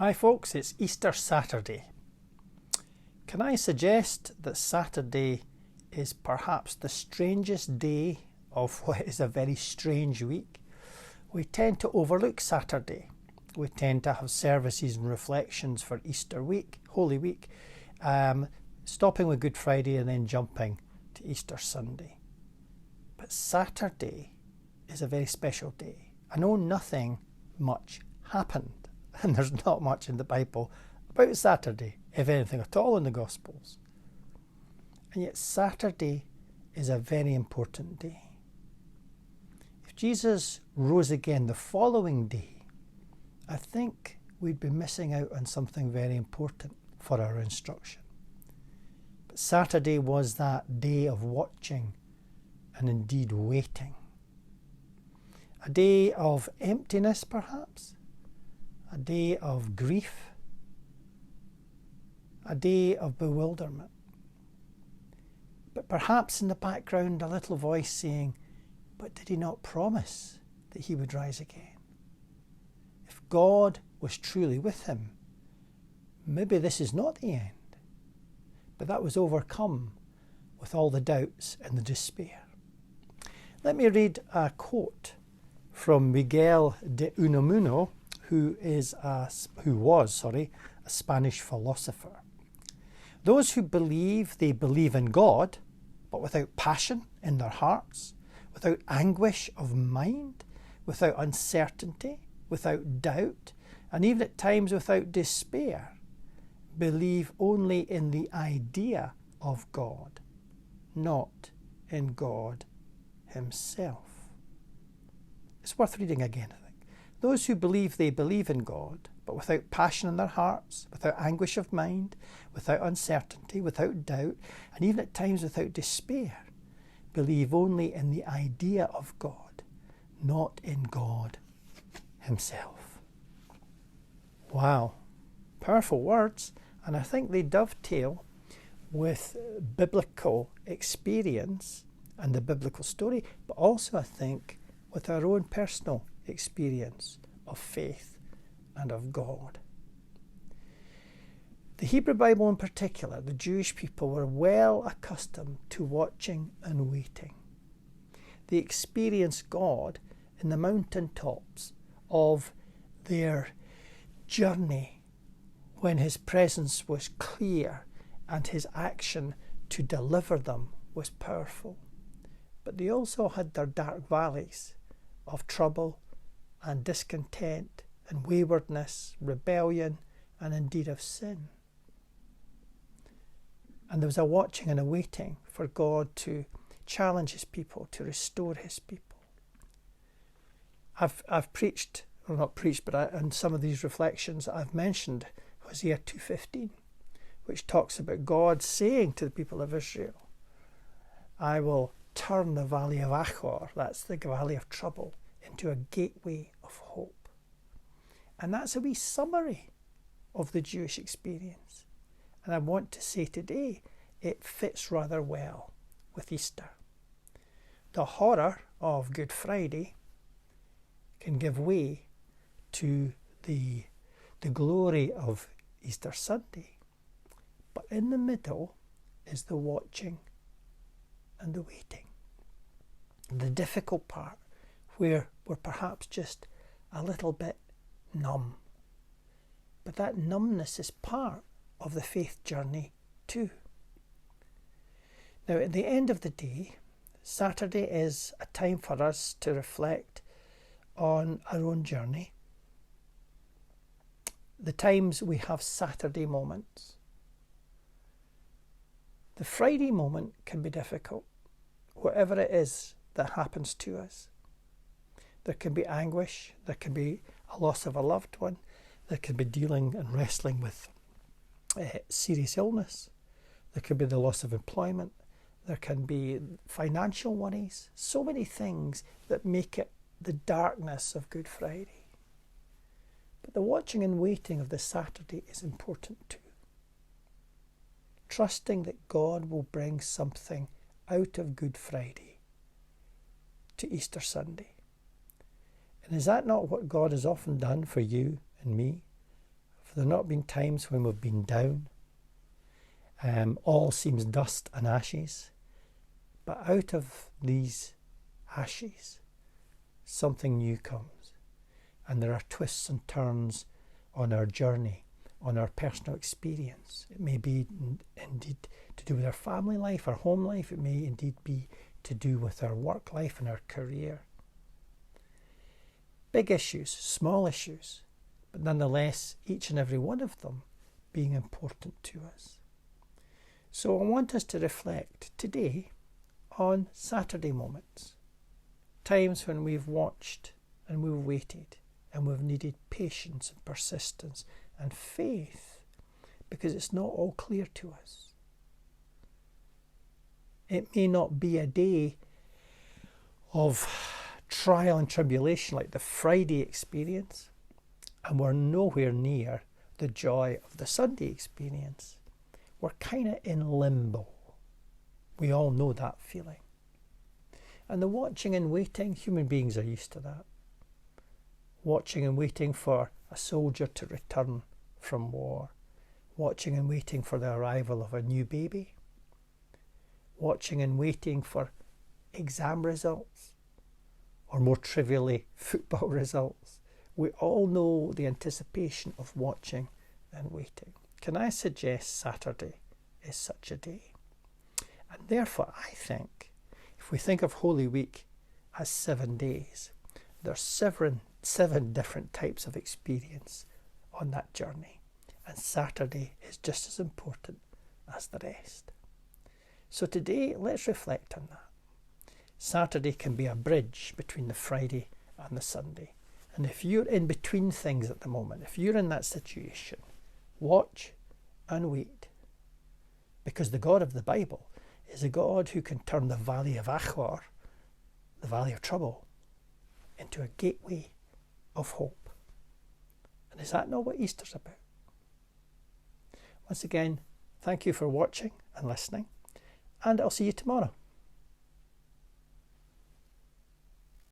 Hi folks, it's Easter Saturday. Can I suggest that Saturday is perhaps the strangest day of what is a very strange week? We tend to overlook Saturday. We tend to have services and reflections for Easter week, Holy Week, stopping with Good Friday and then jumping to Easter Sunday. But Saturday is a very special day. I know nothing much happened. And there's not much in the Bible about Saturday, if anything at all in the Gospels. And yet Saturday is a very important day. If Jesus rose again the following day, I think we'd be missing out on something very important for our instruction. But Saturday was that day of watching and indeed waiting. A day of emptiness, perhaps. A day of grief, a day of bewilderment. But perhaps in the background a little voice saying, but did he not promise that he would rise again? If God was truly with him, maybe this is not the end. But that was overcome with all the doubts and the despair. Let me read a quote from Miguel de Unamuno, who was a Spanish philosopher. Those who believe they believe in God, but without passion in their hearts, without anguish of mind, without uncertainty, without doubt, and even at times without despair, believe only in the idea of God, not in God himself. It's worth reading again, I think. Those who believe they believe in God, but without passion in their hearts, without anguish of mind, without uncertainty, without doubt, and even at times without despair, believe only in the idea of God, not in God himself. Wow, powerful words, and I think they dovetail with biblical experience and the biblical story, but also I think with our own personal experience of faith and of God. The Hebrew Bible in particular, the Jewish people were well accustomed to watching and waiting. They experienced God in the mountaintops of their journey when his presence was clear and his action to deliver them was powerful. But they also had their dark valleys of trouble and discontent and waywardness, rebellion, and indeed of sin. And there was a watching and a waiting for God to challenge his people, to restore his people. I've preached, or not preached, but in some of these reflections I've mentioned Hosea 2:15, which talks about God saying to the people of Israel, I will turn the valley of Achor, that's the valley of trouble, into a gateway of hope. And that's a wee summary of the Jewish experience. And I want to say today, it fits rather well with Easter. The horror of Good Friday can give way to the glory of Easter Sunday. But in the middle is the watching and the waiting. The difficult part, where we're perhaps just a little bit numb. But that numbness is part of the faith journey too. Now, at the end of the day, Saturday is a time for us to reflect on our own journey. The times we have Saturday moments. The Friday moment can be difficult, whatever it is that happens to us. There can be anguish, there can be a loss of a loved one, there can be dealing and wrestling with serious illness, there can be the loss of employment, there can be financial worries, so many things that make it the darkness of Good Friday. But the watching and waiting of the Saturday is important too. Trusting that God will bring something out of Good Friday to Easter Sunday. And is that not what God has often done for you and me? Have there not been times when we've been down? All seems dust and ashes. But out of these ashes, something new comes. And there are twists and turns on our journey, on our personal experience. It may be indeed to do with our family life, our home life. It may indeed be to do with our work life and our career. Big issues, small issues, but nonetheless, each and every one of them being important to us. So I want us to reflect today on Saturday moments, times when we've watched and we've waited and we've needed patience and persistence and faith because it's not all clear to us. It may not be a day of trial and tribulation like the Friday experience, and we're nowhere near the joy of the Sunday experience. We're kind of in limbo. We all know that feeling. And the watching and waiting, human beings are used to that. Watching and waiting for a soldier to return from war. Watching and waiting for the arrival of a new baby. Watching and waiting for exam results, or more trivially, football results. We all know the anticipation of watching and waiting. Can I suggest Saturday is such a day? And therefore, I think, if we think of Holy Week as 7 days, there's seven different types of experience on that journey. And Saturday is just as important as the rest. So today, let's reflect on that. Saturday can be a bridge between the Friday and the Sunday. And if you're in between things at the moment, if you're in that situation, watch and wait. Because the God of the Bible is a God who can turn the valley of Achor, the valley of trouble, into a gateway of hope. And is that not what Easter's about? Once again, thank you for watching and listening, and I'll see you tomorrow.